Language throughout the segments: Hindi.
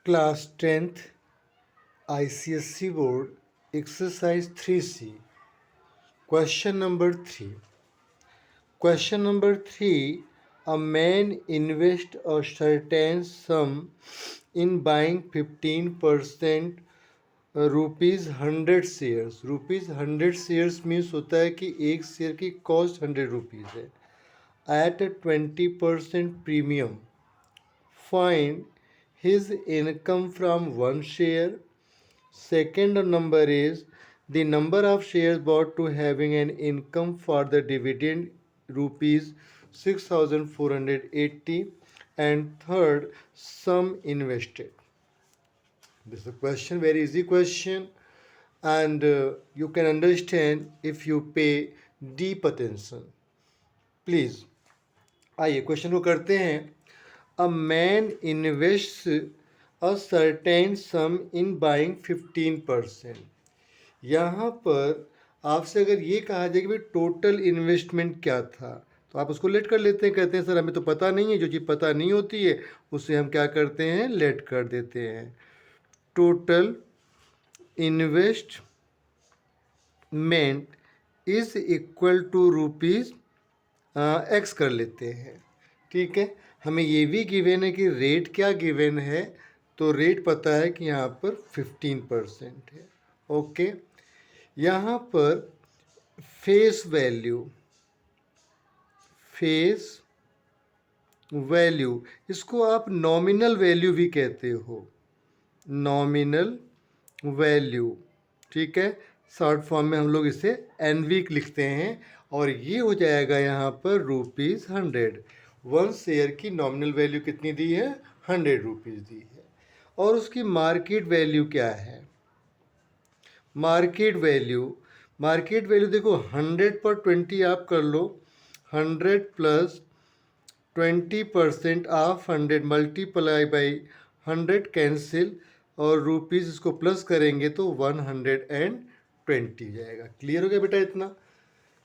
Class 10th ICSC Board Exercise 3C. Question number 3. Question number 3. A man invests a certain sum in buying 15% rupees 100 shares. Rupees 100 shares means होता है कि एक शेयर की कॉस्ट 100 रुपीज़ है. At 20% premium. Find his income from one share. Second number is the number of shares bought to having an income for the dividend rupees 6480. And third, sum invested. This is a question, very easy question, and you can understand if you pay deep attention. Please, आइए क्वेश्चन को करते हैं. A man invests a certain sum in buying 15%. यहाँ पर आपसे अगर ये कहा जाए कि भाई टोटल इन्वेस्टमेंट क्या था, तो आप उसको लेट कर लेते हैं. कहते हैं सर हमें तो पता नहीं है. जो चीज़ पता नहीं होती है उसे हम क्या करते हैं, लेट कर देते हैं. Total investment is equal to rupees X कर लेते हैं. ठीक है, हमें ये भी गिवन है कि रेट क्या गिवन है, तो रेट पता है कि यहाँ पर 15% है. ओके, यहाँ पर फेस वैल्यू इसको आप नॉमिनल वैल्यू भी कहते हो. नॉमिनल वैल्यू, ठीक है, शॉर्ट फॉर्म में हम लोग इसे एनवी लिखते हैं. और ये हो जाएगा यहाँ पर रुपीज़ 100. वन शेयर की नॉमिनल वैल्यू कितनी दी है, 100 रुपीज़ दी है. और उसकी मार्केट वैल्यू क्या है, मार्केट वैल्यू देखो 100 पर 20 आप कर लो. 100 plus 20% of 100 multiply by 100 cancel, और रुपीज़ इसको प्लस करेंगे तो 120 जाएगा. क्लियर हो गया बेटा?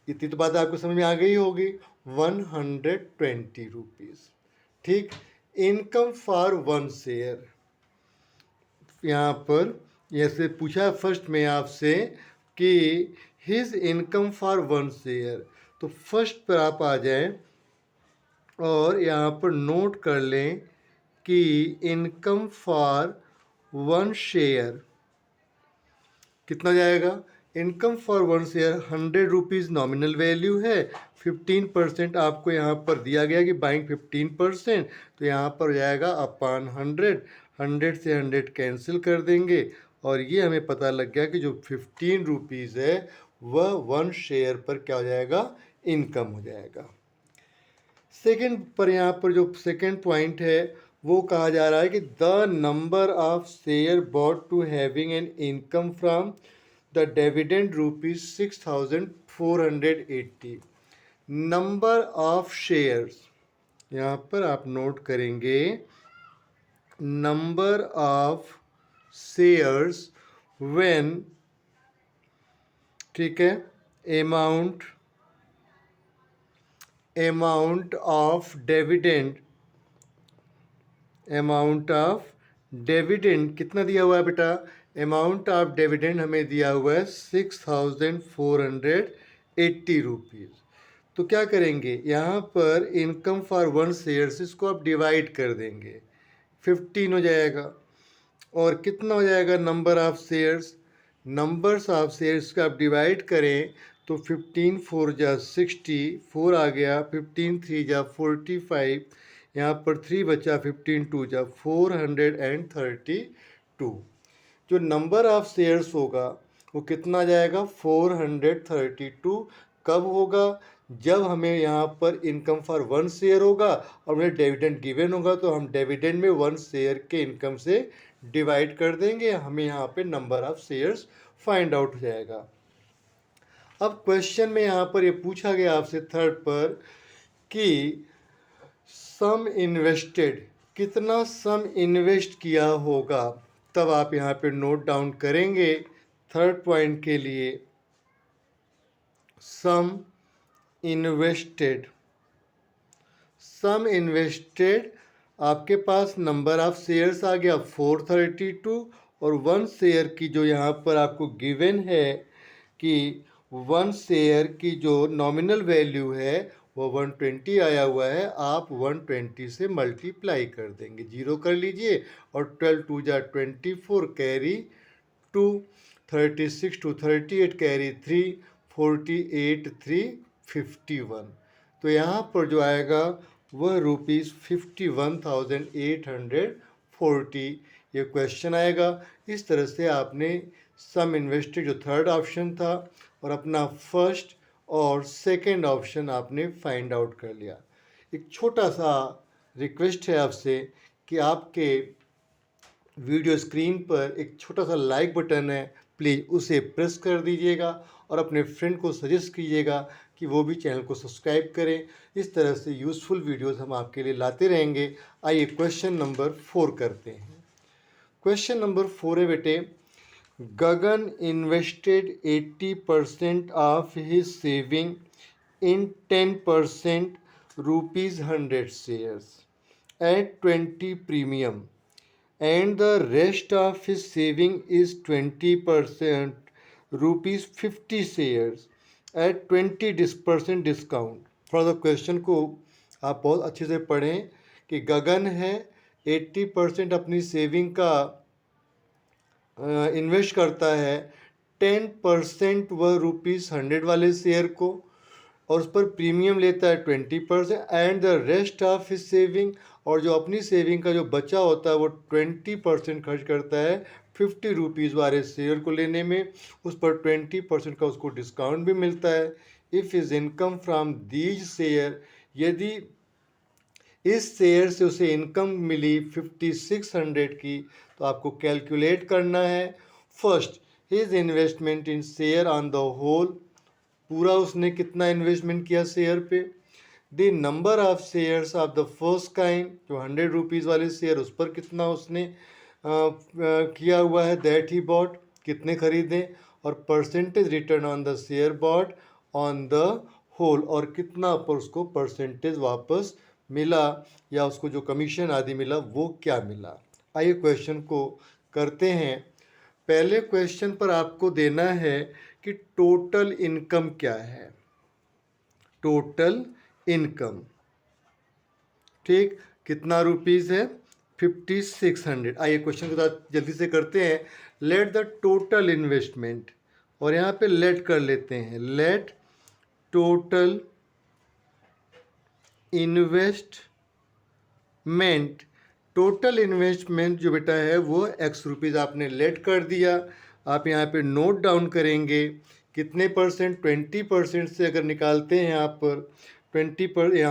इतनी तो बात आपको समझ में आ गई होगी. 120 रुपीज़. ठीक. इनकम फॉर वन शेयर, यहाँ पर ऐसे पूछा फर्स्ट में आपसे कि his income for one share, तो फर्स्ट पर आप आ जाएं और यहाँ पर नोट कर लें कि इनकम फॉर वन शेयर कितना जाएगा. Income for one share 100 rupees nominal value है. 15% आपको यहाँ पर दिया गया कि बाइंग 15%, तो यहाँ पर जाएगा अपॉन 100. 100 से 100 कैंसिल कर देंगे और ये हमें पता लग गया कि जो 15 रुपीज़ है वह वन शेयर पर क्या हो जाएगा, इनकम हो जाएगा. सेकेंड पर यहाँ पर जो सेकेंड पॉइंट है वो कहा जा रहा है कि the number of share bought to having an income from the dividend rupees 6480. Number of shares, यहाँ पर आप नोट करेंगे नंबर ऑफ शेयर्स व्हेन, ठीक है, अमाउंट ऑफ डिविडेंड कितना दिया हुआ है बेटा. अमाउंट ऑफ डिविडेंड हमें दिया हुआ है 6480 रुपीज़. तो क्या करेंगे, यहाँ पर इनकम फॉर वन शेयर्स इसको आप डिवाइड कर देंगे. 15 हो जाएगा. और कितना हो जाएगा number of shares, numbers of shares का आप डिवाइड करें तो 15 4 जा 60, 4 आ गया, 15 3 जा 45, यहाँ पर 3 बचा, 15 2 जा 432. जो नंबर ऑफ शेयर्स होगा वो कितना जाएगा, 432. कब होगा, जब हमें यहाँ पर इनकम फॉर वन शेयर होगा और हमें डिविडेंड गिवन होगा, तो हम डिविडेंड में वन शेयर के इनकम से डिवाइड कर देंगे. हमें यहाँ पे number of shares find out हो जाएगा. अब क्वेश्चन में यहाँ पर ये पूछा गया आपसे थर्ड पर कि सम इन्वेस्टेड, कितना सम इन्वेस्ट किया होगा. तब आप यहाँ पे नोट डाउन करेंगे थर्ड पॉइंट के लिए सम इन्वेस्टेड आपके पास नंबर ऑफ शेयर्स आ गया 432 और 1 शेयर की जो यहाँ पर आपको गिवन है कि 1 शेयर की जो नॉमिनल वैल्यू है वो 120 आया हुआ है, आप 120 से मल्टीप्लाई कर देंगे, 0 कर लीजिए और 12 2 जा 24 कैरी 2, 36 to 38 कैरी 3, 48 3 51। तो यहाँ पर जो आएगा वह ₹51,840 ये क्वेश्चन आएगा। इस तरह से आपने सम इन्वेस्टेड जो थर्ड ऑप्शन था और अपना फर्स्ट और सेकंड ऑप्शन आपने फाइंड आउट कर लिया। एक छोटा सा रिक्वेस्ट है आपसे कि आपके वीडियो स्क्रीन पर एक छोटा सा लाइक बटन है, प्लीज़ उसे प्रेस कर दीजिएगा और अपने फ्रेंड को सजेस्ट कीजिएगा कि वो भी चैनल को सब्सक्राइब करें। इस तरह से यूज़फुल वीडियोस हम आपके लिए लाते रहेंगे। आइए क्वेश्चन नंबर 4 करते हैं। क्वेश्चन नंबर 4 है बेटे, Gagan invested 80% of his saving in 10% ₹100 shares at 20 premium and the rest of his saving is 20% ₹50 shares at 20% discount। थोड़ा सा क्वेश्चन को आप बहुत अच्छे से पढ़ें कि गगन है 80% अपनी सेविंग का इन्वेस्ट करता है, 10% वह ₹100 वाले शेयर को और उस पर प्रीमियम लेता है 20% and the rest of his saving, और जो अपनी सेविंग का जो बचा होता है वो 20% खर्च करता है ₹50 वाले शेयर को लेने में, उस पर 20% का उसको डिस्काउंट भी मिलता है। If is income from these share, यदि इस शेयर से उसे इनकम मिली 5600 की, तो आपको कैलकुलेट करना है first his investment in share on the whole, पूरा उसने कितना इन्वेस्टमेंट किया शेयर पे, the number of shares of the first kind, जो ₹100 वाले शेयर उस पर कितना उसने किया हुआ है, दैट ही बॉट, कितने खरीदे, और percentage return on the share bought on the whole, और कितना पर उसको परसेंटेज वापस मिला या उसको जो कमीशन आदि मिला वो क्या मिला। आइए क्वेश्चन को करते हैं। पहले क्वेश्चन पर आपको देना है कि टोटल इनकम क्या है, टोटल इनकम, ठीक, कितना रुपीस है, 5600। आइए क्वेश्चन को जल्दी से करते हैं। लेट द टोटल इन्वेस्टमेंट, और यहाँ पे लेट कर लेते हैं, let total investment, total investment जो बेटा है वो ₹X आपने लेट कर दिया। आप यहाँ पे नोट डाउन करेंगे कितने परसेंट, 20% से अगर निकालते हैं यहाँ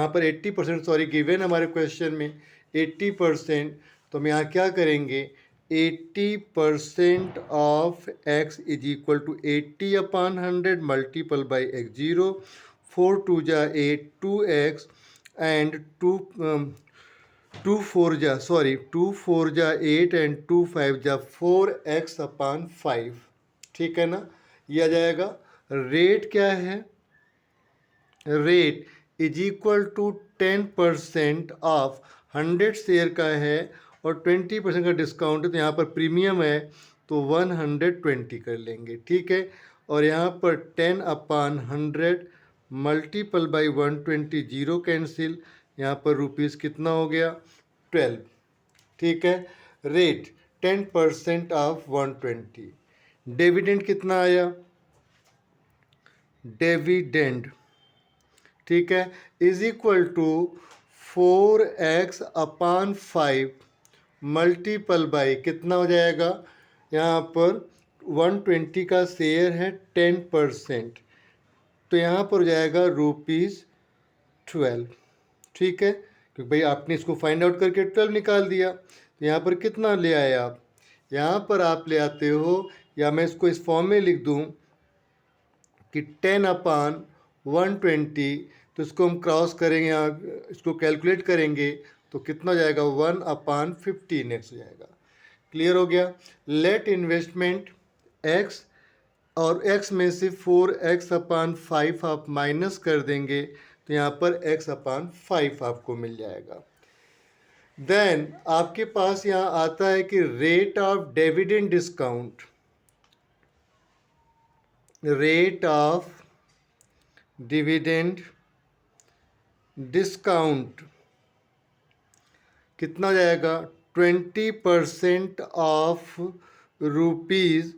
पर 80%, सॉरी गिवन हमारे क्वेश्चन में 80%, तो हम यहाँ क्या करेंगे, 80% of x is equal to 80/100 multiple by x0, 4 2 जा 8 2x एंड 2 4 जा 8 एंड 2 5 जा 4x/5, ठीक है ना, ये आ जाएगा। रेट क्या है, rate is equal to 10% of 100 share का है और 20% का डिस्काउंट है, तो यहाँ पर प्रीमियम है तो 120 कर लेंगे, ठीक है, और यहाँ पर 10/100 मल्टीपल बाई 120, 0 कैंसिल, यहाँ पर रुपीज़ कितना हो गया, 12, ठीक है। रेट 10% ऑफ 120, डिविडेंड कितना आया, डिविडेंड, ठीक है, is equal to 4x/5 multiple by कितना हो जाएगा, यहाँ पर 120 का शेयर है 10%, तो यहाँ पर हो जाएगा ₹12, ठीक है, क्योंकि भाई आपने इसको फाइंड आउट करके 12 निकाल दिया, तो यहाँ पर कितना ले आए आप, यहाँ पर आप ले आते हो, या मैं इसको इस फॉर्म में लिख दूँ कि 10/120, तो इसको हम क्रॉस करेंगे, यहाँ इसको कैलकुलेट करेंगे तो कितना हो जाएगा, 1/15x हो जाएगा। क्लियर हो गया। लेट इन्वेस्टमेंट x, और x में से 4x/5 आप माइनस कर देंगे तो यहाँ पर x/5 आपको मिल जाएगा। देन आपके पास यहाँ आता है कि rate of dividend discount, rate of dividend discount कितना जाएगा, 20% ऑफ रुपीज़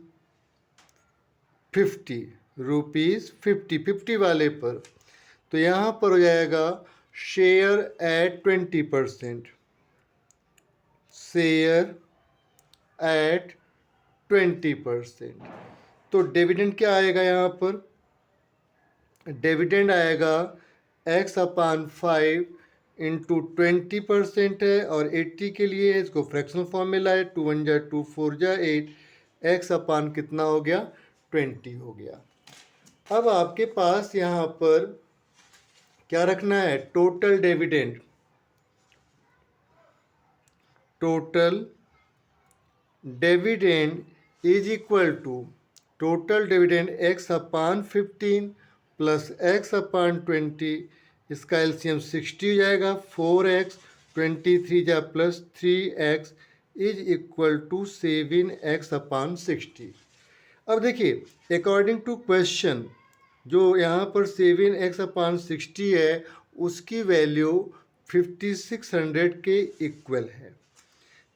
50, रुपीज़ 50 वाले पर, तो यहाँ पर हो जाएगा शेयर एट 20%, शेयर एट 20%। तो डिविडेंड क्या आएगा यहाँ पर, डिविडेंड आएगा x/5 इंटू 20% है, और 80 के लिए इसको फ्रैक्शनल फॉर्मूला है, 2 1 जा 2 4 जा 8, x/ कितना हो गया, 20 हो गया। अब आपके पास यहाँ पर क्या रखना है, total dividend, total dividend is equal to total dividend x/15 plus x/20, इसका एलसीएम 60 हो जाएगा, 4x, 23 जा plus 3x is equal to 7x/60। अब देखिए अकॉर्डिंग टू क्वेश्चन जो यहाँ पर 7x/60 है उसकी वैल्यू 5600 के इक्वल है।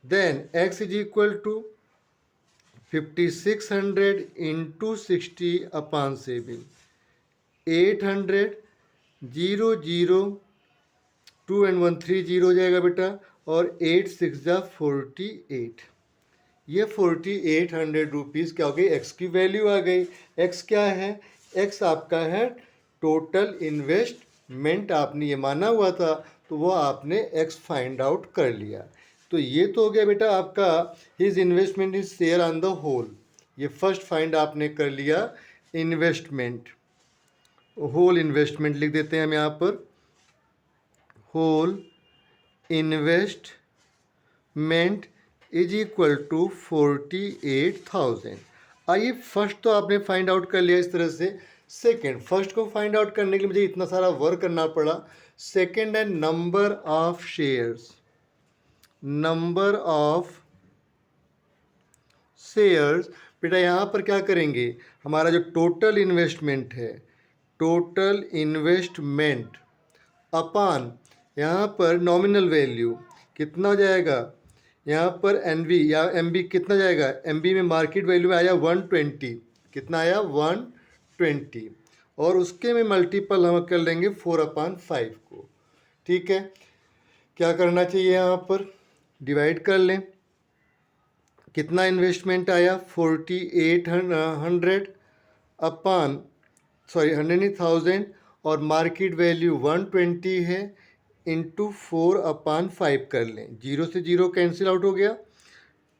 Then x is equal to 5600 into 60/7, 800, 0 0, 2 and 1 3 0 हो जाएगा बेटा, और 8 6 जा 48, ये 4800 रुपीज़ क्या हो गई, एक्स की वैल्यू आ गई। एक्स क्या है, एक्स आपका है टोटल इन्वेस्टमेंट, आपने ये माना हुआ था तो वो आपने एक्स फाइंड आउट कर लिया। तो ये तो हो गया बेटा आपका his investment is share on the whole, ये फर्स्ट फाइंड आपने कर लिया इन्वेस्टमेंट, होल इन्वेस्टमेंट लिख देते हैं हम यहाँ पर, whole investment is equal to 48,000। आइए फर्स्ट तो आपने फाइंड आउट कर लिया इस तरह से, सेकेंड फर्स्ट को फाइंड आउट करने के लिए मुझे इतना सारा वर्क करना पड़ा। सेकेंड है number of shares, number of shares, बेटा यहाँ पर क्या करेंगे, हमारा जो टोटल इन्वेस्टमेंट है, टोटल इन्वेस्टमेंट अपान यहाँ पर नॉमिनल वैल्यू कितना हो जाएगा, यहाँ पर NV या MB कितना जाएगा, MB में मार्केट वैल्यू में आया 120, कितना आया 120, और उसके में मल्टीपल हम कर लेंगे 4/5 को। ठीक है, क्या करना चाहिए, यहाँ पर डिवाइड कर लें, कितना इन्वेस्टमेंट आया 4800 अपान 100,000, और मार्केट वैल्यू 120 है, इंटू 4/5 कर लें, 0 से 0 कैंसिल आउट हो गया,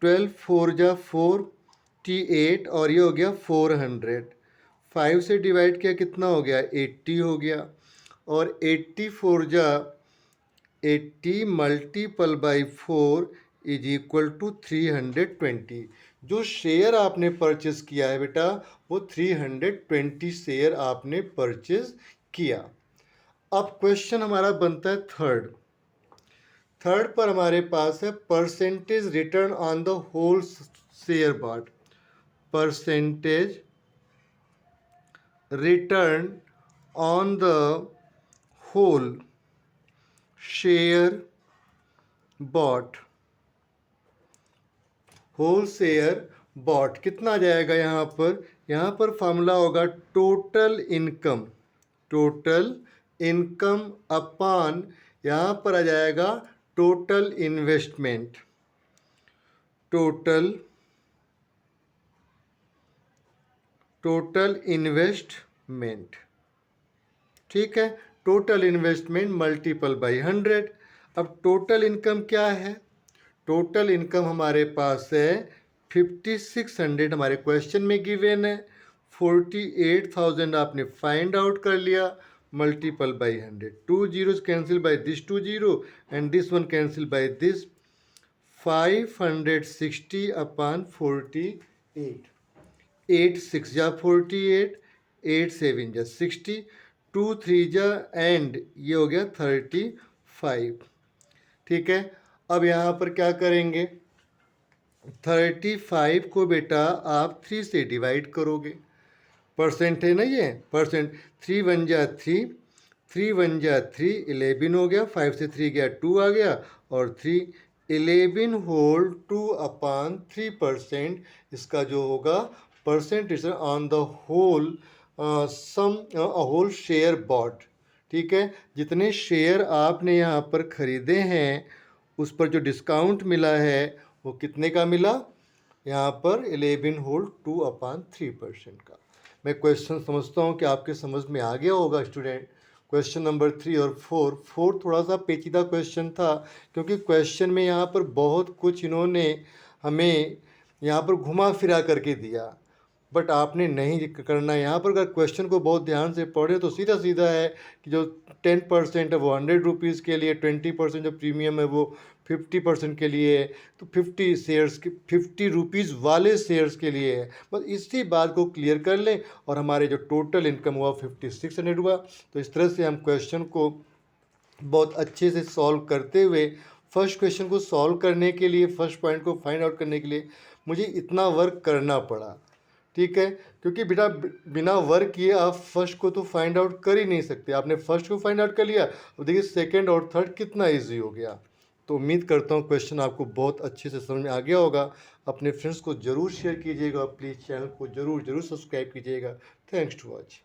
12 4 जा 48, और ये हो गया 400, 5 से डिवाइड किया कितना हो गया 80 हो गया, और 84 जा 80 multiple by 4 is equal to 320। जो शेयर आपने परचेस किया है बेटा वो 320 शेयर आपने परचेस किया। अब क्वेश्चन हमारा बनता है थर्ड, थर्ड पर हमारे पास है percentage return on the whole share bought, percentage return on the whole share bought, whole share bought कितना आ जाएगा, यहाँ पर फॉर्मूला होगा total income, total income upon यहाँ पर आ जाएगा टोटल इन्वेस्टमेंट, टोटल इन्वेस्टमेंट। ठीक है, टोटल इन्वेस्टमेंट मल्टीपल बाई 100। अब टोटल इनकम क्या है, टोटल इनकम हमारे पास है 5600, हमारे क्वेश्चन में गिवन है, 48,000 आपने फाइंड आउट कर लिया, multiple by 100, 2 zeros cancel by this 2 0 and this one cancel by this, 560/48, 8 6 जा 48, 8 7 जा 60, 2 3 जा एंड ये हो गया 35। ठीक है, अब यहाँ पर क्या करेंगे, 35 को बेटा आप 3 से डिवाइड करोगे, परसेंट है ना ये परसेंट, 3 वन जा 3, 3 वन जा 3, 11 हो गया, 5 से 3 गया 2 आ गया, और 3 11 होल 2/3%, इसका जो होगा percentage on the whole sum whole share bought. ठीक है, जितने शेयर आपने यहाँ पर खरीदे हैं उस पर जो डिस्काउंट मिला है वो कितने का मिला, यहाँ पर 11 होल 2/3% का। मैं क्वेश्चन समझता हूँ कि आपके समझ में आ गया होगा स्टूडेंट। क्वेश्चन नंबर 3 और 4 थोड़ा सा पेचीदा क्वेश्चन था, क्योंकि क्वेश्चन में यहाँ पर बहुत कुछ इन्होंने हमें यहाँ पर घुमा फिरा करके दिया, बट आपने नहीं करना है। यहाँ पर अगर क्वेश्चन को बहुत ध्यान से पढ़े तो सीधा सीधा है कि जो 10% है वो 100 रुपीज़ के लिए, 20% जो प्रीमियम है वो 50% के लिए है, तो 50 शेयर्स के 50 रुपीज़ वाले शेयर्स के लिए है। बस इसी बात को क्लियर कर लें और हमारे जो टोटल इनकम हुआ 5600 हुआ। तो इस तरह से हम क्वेश्चन को बहुत अच्छे से सॉल्व करते हुए, फर्स्ट क्वेश्चन को सॉल्व करने के लिए, फर्स्ट पॉइंट को फाइंड आउट करने के लिए मुझे इतना वर्क करना पड़ा। ठीक है, क्योंकि बेटा बिना वर्क किए आप फर्स्ट को तो फाइंड आउट कर ही नहीं सकते। आपने फर्स्ट को फाइंड आउट कर लिया, अब देखिए सेकंड और थर्ड कितना इजी हो गया। तो उम्मीद करता हूँ क्वेश्चन आपको बहुत अच्छे से समझ में आ गया होगा। अपने फ्रेंड्स को ज़रूर शेयर कीजिएगा, प्लीज़ चैनल को ज़रूर सब्सक्राइब कीजिएगा। Thanks to watch.